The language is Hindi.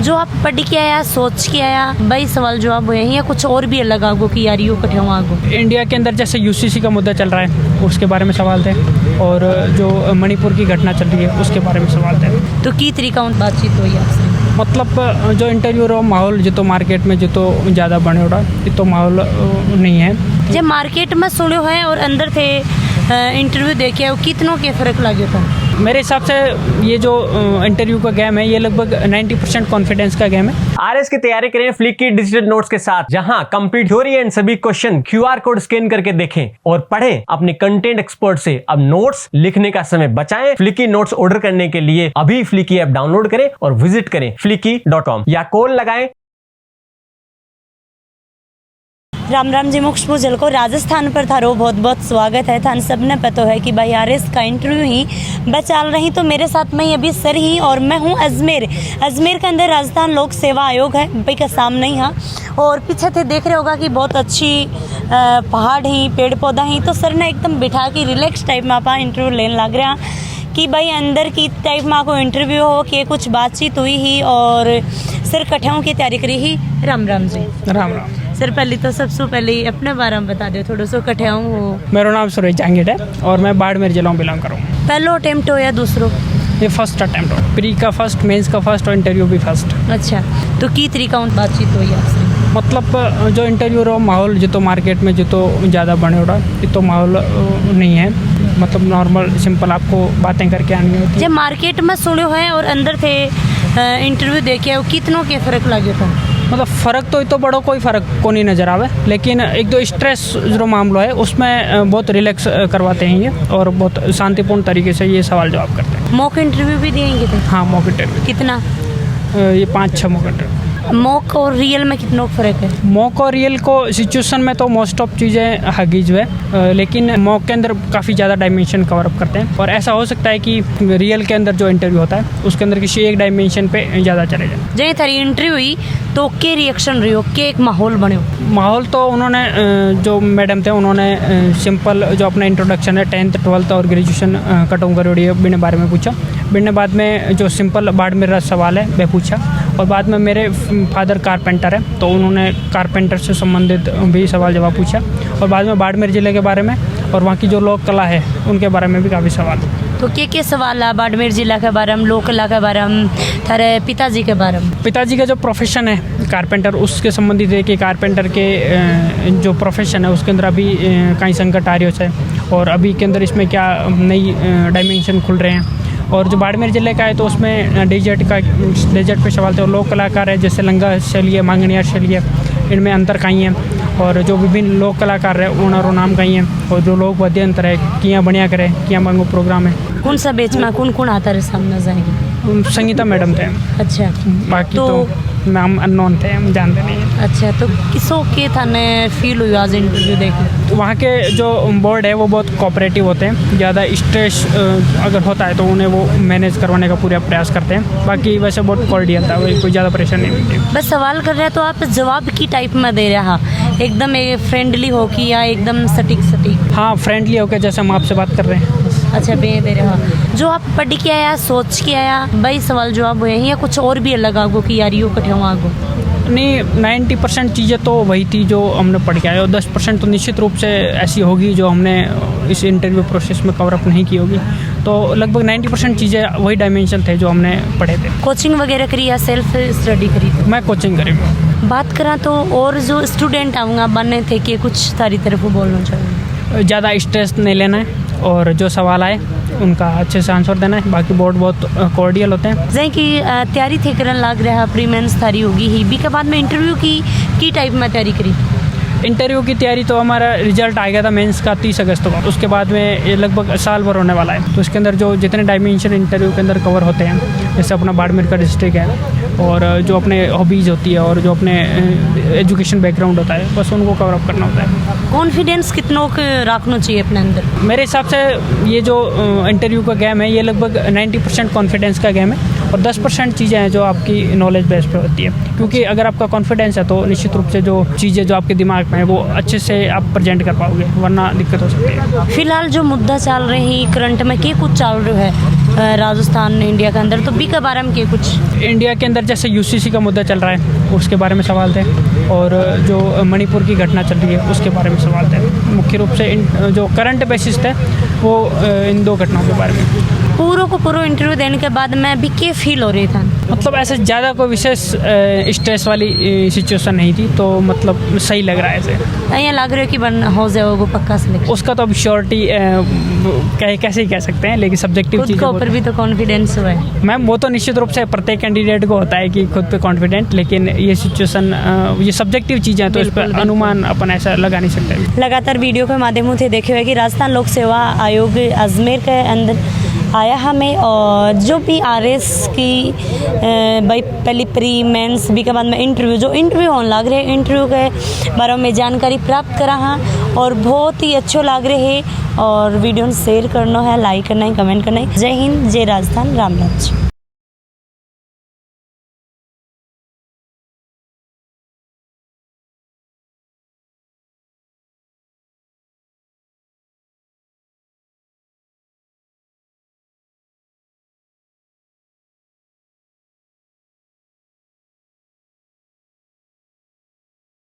जो आप पढ़ के आया, सोच के आया, भाई सवाल जवाब हुए हैं या कुछ और भी अलग आगो की यार यू कठे आगो? इंडिया के अंदर जैसे यूसीसी का मुद्दा चल रहा है उसके बारे में सवाल थे, और जो मणिपुर की घटना चल रही है उसके बारे में सवाल थे। तो की तरीका बातचीत हुई आपसे? मतलब जो इंटरव्यू रो माहौल जो तो मार्केट में जो तो ज़्यादा बने उड़ा ये तो माहौल नहीं है। जब मार्केट में सुने है और अंदर थे इंटरव्यू देखे कितनों के फर्क लगे था? मेरे हिसाब से ये जो इंटरव्यू का गेम है ये लगभग 90% कॉन्फिडेंस का गेम है। आरएस की तैयारी करें फ्लिकी डिजिटल नोट्स के साथ, जहां कंप्लीट थ्योरी एंड सभी क्वेश्चन क्यूआर कोड स्कैन करके देखें और पढ़ें अपने कंटेंट एक्सपर्ट से। अब नोट्स लिखने का समय बचाएं। फ्लिकी नोट्स ऑर्डर करने के लिए अभी फ्लिकी ऐप डाउनलोड करें और विजिट करें flicky.com या कॉल लगाएं। राम राम जी, मुक्ष पूजल को राजस्थान पर थारो बहुत बहुत स्वागत है। थान सबने पता है कि भाई आरएस का इंटरव्यू ही बचाल रही, तो मेरे साथ में अभी सर ही और मैं हूँ अजमेर के अंदर राजस्थान लोक सेवा आयोग है भाई का सामने ही। हाँ, और पीछे थे देख रहे होगा कि बहुत अच्छी पहाड़ ही पेड़ पौधा ही। तो सर ने एकदम बिठा के रिलैक्स टाइप में आप इंटरव्यू लेने लग रहा कि भाई अंदर की टाइप में आपको इंटरव्यू हो कि कुछ बातचीत हुई ही और सर कठियाओं की तैयारी करी ही। राम राम जी। राम राम सर, पहले तो सबसे पहले अपने बारे में बता दो थोड़ा सा कठियाओं हो। मेरा नाम सुरेश जांगीड़ है और मैं बाड़मेर जिला में बिलोंग करूँ। पहलो अटेम्प्ट हो या दूसरो? ये फर्स्ट अटेम्प्ट हो, प्री का फर्स्ट, मेंस का फर्स्ट और इंटरव्यू भी फर्स्ट। अच्छा, तो की तरीका बातचीत हुई आपसे? मतलब जो इंटरव्यू रो माहौल जो तो मार्केट में जो तो ज़्यादा बने उड़ा ये तो माहौल नहीं है। मतलब नॉर्मल सिंपल आपको बातें करके आनी होती है। जब मार्केट में सुने है और अंदर थे इंटरव्यू देखे कितनों के फर्क लगे था? मतलब फ़र्क तो बड़ो कोई फ़र्क को नहीं नज़र आवे, लेकिन एक दो स्ट्रेस जो मामला है उसमें बहुत रिलैक्स करवाते हैं ये, और बहुत शांतिपूर्ण तरीके से ये सवाल जवाब करते हैं। मॉक इंटरव्यू भी देंगे थे? हाँ, मॉक इंटरव्यू। कितना? ये 5-6 मॉक इंटरव्यू। मॉक और रियल में कितना फर्क है? मॉक और रियल को सिचुएशन में तो मोस्ट ऑफ चीज़ें हगी जो है, लेकिन मॉक के अंदर काफ़ी ज़्यादा डायमेंशन कवर अप करते हैं, और ऐसा हो सकता है कि रियल के अंदर जो इंटरव्यू होता है उसके अंदर किसी एक डायमेंशन पे ज़्यादा चले जाए। जैसे थारी इंटरव्यू हुई तो के रिएक्शन रही हो, के एक माहौल बने? माहौल तो उन्होंने जो मैडम थे उन्होंने सिंपल जो अपना इंट्रोडक्शन है 10th 12th और ग्रेजुएशन कटों करोड़ी बिने बारे में पूछा। बिने बाद में जो सिंपल बाड़मेर सवाल है वह पूछा, और बाद में मेरे फादर कारपेंटर है तो उन्होंने कारपेंटर से संबंधित भी सवाल जवाब पूछा, और बाद में बाड़मेर ज़िले के बारे में और वहाँ की जो लोक कला है उनके बारे में भी काफ़ी सवाल। तो के सवाल है बाड़मेर जिला के बारे में, लोक कला के बारे में, थारे पिताजी के बारे में? पिताजी का जो प्रोफेशन है कारपेंटर उसके संबंधित है कि कारपेंटर के जो प्रोफेशन है उसके अंदर अभी कई संकट आ रही है, और अभी के अंदर इसमें क्या नई डायमेंशन खुल रहे हैं। और जो बाड़मेर जिले का है तो उसमें डेजर्ट पे सवाल थे, और लोक कलाकार है जैसे लंगा शैली है, मांगणियार शैली है, इनमें अंतर कहीं है, और जो विभिन्न लोक कलाकार है उनरो नाम कहीं है, और जो लोक वाद्य अंतर है कियाँ बढ़िया करे कियाँ मांगो प्रोग्राम है। कौन सा बेच में कौन आता है सामने जाएंगे? संगीता मैडम थे। अच्छा, बाकी तो नाम अननोन थे, हम जानते नहीं हैं। अच्छा, तो किसों के थाने फील हुई आज इंटरव्यू देखे? तो वहाँ के जो बोर्ड है वो बहुत कोऑपरेटिव होते हैं, ज़्यादा स्ट्रेस अगर होता है तो उन्हें वो मैनेज करवाने का पूरा प्रयास करते हैं। बाकी वैसे बहुत कोऑर्डिनेट था, कोई ज़्यादा परेशानी नहीं होती। बस सवाल कर रहे हैं तो आप जवाब की टाइप में दे रहा, एकदम फ्रेंडली हो कि या एकदम सटीक? हाँ, फ्रेंडली होकर जैसे हम आपसे बात कर रहे हैं। अच्छा, बे दे रहा। जो आप पढ़ के आया, सोच के आया, भाई सवाल जवाब हुए हैं या कुछ और भी अलग आगो की यार यू कठिया आगो? नहीं, 90% चीज़ें तो वही थी जो हमने पढ़ के आए, और 10% तो निश्चित रूप से ऐसी होगी जो हमने इस इंटरव्यू प्रोसेस में कवर अप नहीं की होगी। तो लगभग 90% चीज़ें वही डायमेंशन थे जो हमने पढ़े थे। कोचिंग वगैरह करी या सेल्फ स्टडी करी? मैं कोचिंग करी हूँ। बात करा तो और जो स्टूडेंट आऊँगा बनने थे कि कुछ सारी तरफ बोलना चाहिए? ज़्यादा स्ट्रेस नहीं लेना है, और जो सवाल आए उनका अच्छे से आंसर देना है। बाकी बोर्ड बहुत कॉर्डियल होते हैं। जैसे कि तैयारी थे करने लग रहा, प्री मेंस तैयारी होगी ही, बी के बाद में इंटरव्यू की टाइप में तैयारी करी? इंटरव्यू की तैयारी तो हमारा रिजल्ट आ गया था मेंस का 30 अगस्त को, उसके बाद में ये लगभग साल भर होने वाला है। तो इसके अंदर जो जितने डायमेंशन इंटरव्यू के अंदर कवर होते हैं, जैसे अपना बाड़मेर का डिस्ट्रिक्ट है, और जो अपने हॉबीज़ होती है, और जो अपने एजुकेशन बैकग्राउंड होता है, बस उनको कवर अप करना होता है। कॉन्फिडेंस कितनों को रखना चाहिए अपने अंदर? मेरे हिसाब से ये जो इंटरव्यू का गेम है ये लगभग 90% कॉन्फिडेंस का गेम है, और 10% चीज़ें हैं जो आपकी नॉलेज बेस पे होती है। क्योंकि अगर आपका कॉन्फिडेंस है तो निश्चित रूप से जो चीज़ें जो आपके दिमाग में है वो अच्छे से आप प्रेजेंट कर पाओगे, वरना दिक्कत हो सकती है। फिलहाल जो मुद्दा चल रही करंट में क्या कुछ चल रहा है राजस्थान इंडिया के अंदर, तो बी के बारे में के कुछ इंडिया के अंदर जैसे यूसीसी का मुद्दा चल रहा है उसके बारे में सवाल थे, और जो मणिपुर की घटना चल रही है उसके बारे में सवाल थे। मुख्य रूप से जो करंट बेसिस थे वो इन 2 घटनाओं के बारे में। पूरा को पूरा इंटरव्यू देने के बाद मैं भी के फील हो रही था, मतलब ऐसे ज़्यादा कोई विशेष स्ट्रेस वाली सिचुएशन नहीं थी, तो मतलब सही लग रहा है ऐसे। यहाँ लग रहा है कि बन हो जाएगा पक्का सिलेक्शन। उसका तो अब श्योरिटी कैसे ही कह सकते हैं, लेकिन सब्जेक्टिव खुद चीज़ के ऊपर भी तो कॉन्फिडेंस हुआ है मैम। वो तो निश्चित रूप से प्रत्येक कैंडिडेट को होता है कि खुद पे कॉन्फिडेंट, लेकिन ये सिचुएशन ये सब्जेक्टिव चीज़ें हैं, तो इस पर अनुमान अपन ऐसा लगा नहीं सकते। लगातार वीडियो के माध्यम से देखे हुए कि राजस्थान लोक सेवा आयोग अजमेर के अंदर आया हमें, और जो भी RS की भाई पहली प्री मेंस भी के बाद में इंटरव्यू होने लग रहे, इंटरव्यू के बारे में जानकारी प्राप्त करा हाँ, और बहुत ही अच्छो लग रहे है। और वीडियो शेयर करना है, लाइक करना है, कमेंट करना है। जय हिंद, जय राजस्थान, राम राज्य।